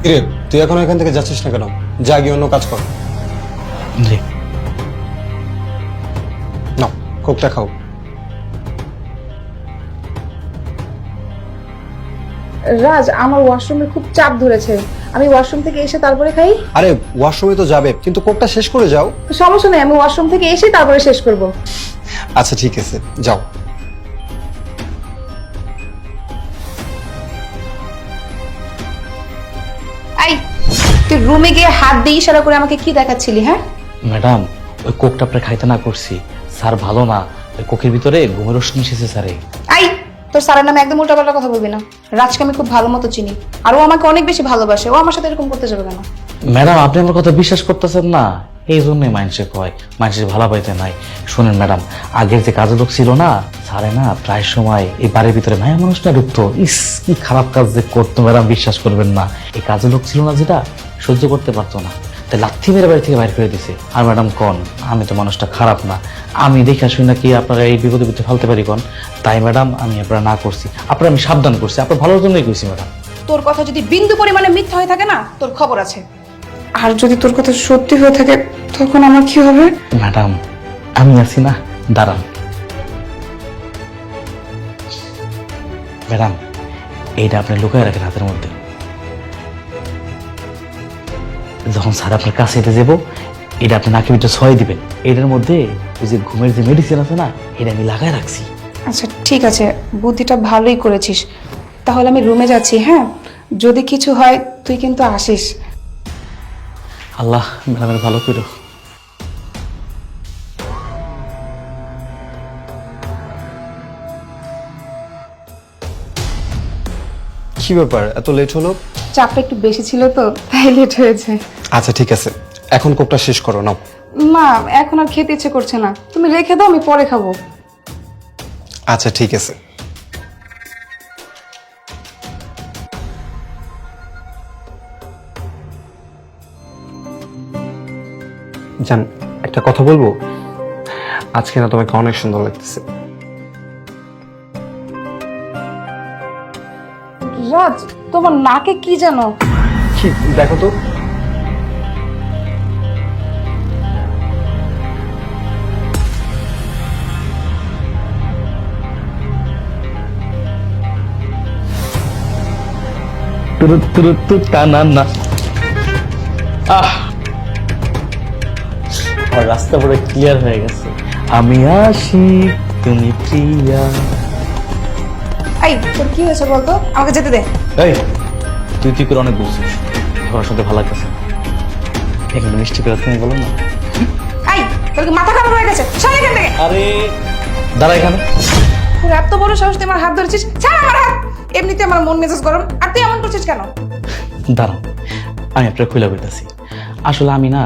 কিরে, তুই এখন এখান থেকে যাচ্ছিস না কেন? যা গিয়ে অন্য কাজ কর। জি। নাও, কোকটা খাও। রাজ, আমার ওয়াশরুমে খুব চাপ ধরেছে, আমি ওয়াশরুম থেকে এসে তারপরে খাই। আরে ওয়াশরুমে তো যাবে, কিন্তু কোকটা শেষ করে যাও। সমস্যা নেই, আমি ওয়াশরুম থেকে এসে তারপরে শেষ করব। আচ্ছা ঠিক আছে, যাও। আই, তুই রুমে গিয়ে হাত দিয়ে ইশারা করে আমাকে কি দেখাচ্ছিলি? হ্যাঁ ম্যাডাম, ওই কোকটা আপনার খাইতে না করছি। স্যার ভালো না, ওই কোকের ভিতরে ঘুমের ওষুধ মিশেছে স্যারে। আই, তোর স্যারের নামে একদম উল্টাপাল্টা কথা বলবি না। রাজকে আমি খুব ভালো মতো চিনি, আর ও আমাকে অনেক বেশি ভালোবাসে। ও আমার সাথে এরকম করতে যাবে কেন? ম্যাডাম, আপনি আমার কথা বিশ্বাস করতেছেন না, এই জন্যই মানুষে কয় মানুষের ভালো পাইতে নাই। শুনেন ম্যাডাম, আগের যে কাজের লোক ছিল না, স্যারে না প্রায় সময় এই বাড়ির ভিতরে মায়া মানুষটা ঢুকতো। ইস, কি খারাপ কাজ যে করতো ম্যাডাম, বিশ্বাস করবেন না। এই কাজের লোক ছিল না যেটা, সহ্য করতে পারতো না, তাই লাথি মেরে বাড়ি থেকে বাইর করে দিছে। আর ম্যাডাম কন, আমি তো মানুষটা খারাপ না, আমি দেখে শুনি না কি আপনারা এই বিপদে বিপদে ফেলতে পারি কন। তাই ম্যাডাম আমি আপনারা না করছি, আপনার আমি সাবধান করছি, আপনার ভালোর জন্যই কইছি ম্যাডাম। তোর কথা যদি বিন্দু পরিমাণে মিথ্যা হয়ে থাকে না, তোর খবর আছে। আর যদি তোর কথা সত্যি হয়ে থাকে, তখন আমার কি হবে? ম্যাডাম আমি আছি না, দাঁড়ান। ম্যাডাম, এইটা আপনি লুকায় রাখেন হাতের মধ্যে। যখন স্যার আপনার কাছে এতে যাবো, এটা আপনি নাকি ভিতরে ছয় দিবেন। এটার মধ্যে ওই যে ঘুমের যে মেডিসিন আছে না, এটা আমি লাগায় রাখছি। আচ্ছা ঠিক আছে, বুদ্ধিটা ভালোই করেছিস। তাহলে আমি রুমে যাচ্ছি। হ্যাঁ, যদি কিছু হয় তুই কিন্তু আসিস। আল্লাহ ম্যাডামের ভালো করো। কি ব্যাপার, এত লেট হলো? চাপটা একটু বেশি ছিল তো, তাই লেট হয়েছে। আচ্ছা ঠিক আছে, এখন কোকটা শেষ করো, নাও। না, এখন আর খেতে ইচ্ছে করছে না, তুমি রেখে দাও, আমি পরে খাবো। আচ্ছা ঠিক আছে। জান, একটা কথা বলবো? আজকে না তোমাকে অনেক সুন্দর লাগতেছে। রাজ, তোমার নাকে কি জানো? কি দেখো তো। আর রাস্তা পুরো ক্লিয়ার হয়ে গেছে। আমি আসি, তুমি প্রিয়া। এই, তোর কি হয়েছে বলতো? আমাকে যেতে দে। এই, তুই কি করে অনেক বলছিস, তোমার সাথে ভালো লাগতেছে না। এখানে মিষ্টি করে তুমি বলো না। এই, তোর কি মাথা খারাপ হয়ে গেছে? সর এখান থেকে। আরে দাঁড়া এখানে। তোর এত বড় সাহস, তুই আমার হাত ধরেছিস? ছাড় আমার হাত। এমনিতে আমার মন মেজাজ গরম, আর তুই এমন করছিস কেন? দাঁড়াও, আমি আপনার খুলে বলতেছি। আসলে আমি না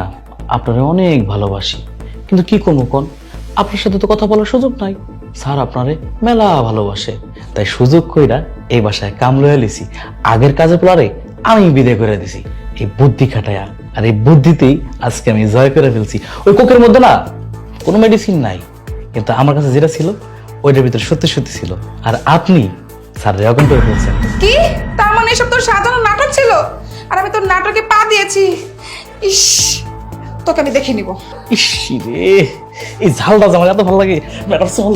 আপনারা অনেক ভালোবাসি, কিন্তু কি করবো কোন, আপনার সাথে তো কথা বলার সুযোগ নাই। স্যার আপনারে মেলা ভালোবাসে, তাই সুযোগ কইরা এই বাসায় কাম লয়ে লিছি। আগের কাজে পড়ারে আমি বিদায় করে দিছি এই বুদ্ধি খাটায়া। আর এই বুদ্ধিতেই আজকে আমি জয় করে ফেলছি। ওই কোকের মধ্যে না কোনো মেডিসিন নাই, কিন্তু আমার কাছে যেটা ছিল ওইটার ভিতরে সত্যি সত্যি ছিল। আর আপনি স্যার এরকম করে ফেলছেন। কি, তার মানে এসব তোর সাজানো নাটক ছিল, আর আমি তোর নাটকে পা দিয়েছি? ইস, তোকে আমি দেখে নিব। ইস রে, এই ঝালটা আমার এত ভালো লাগে ম্যাডাম। চল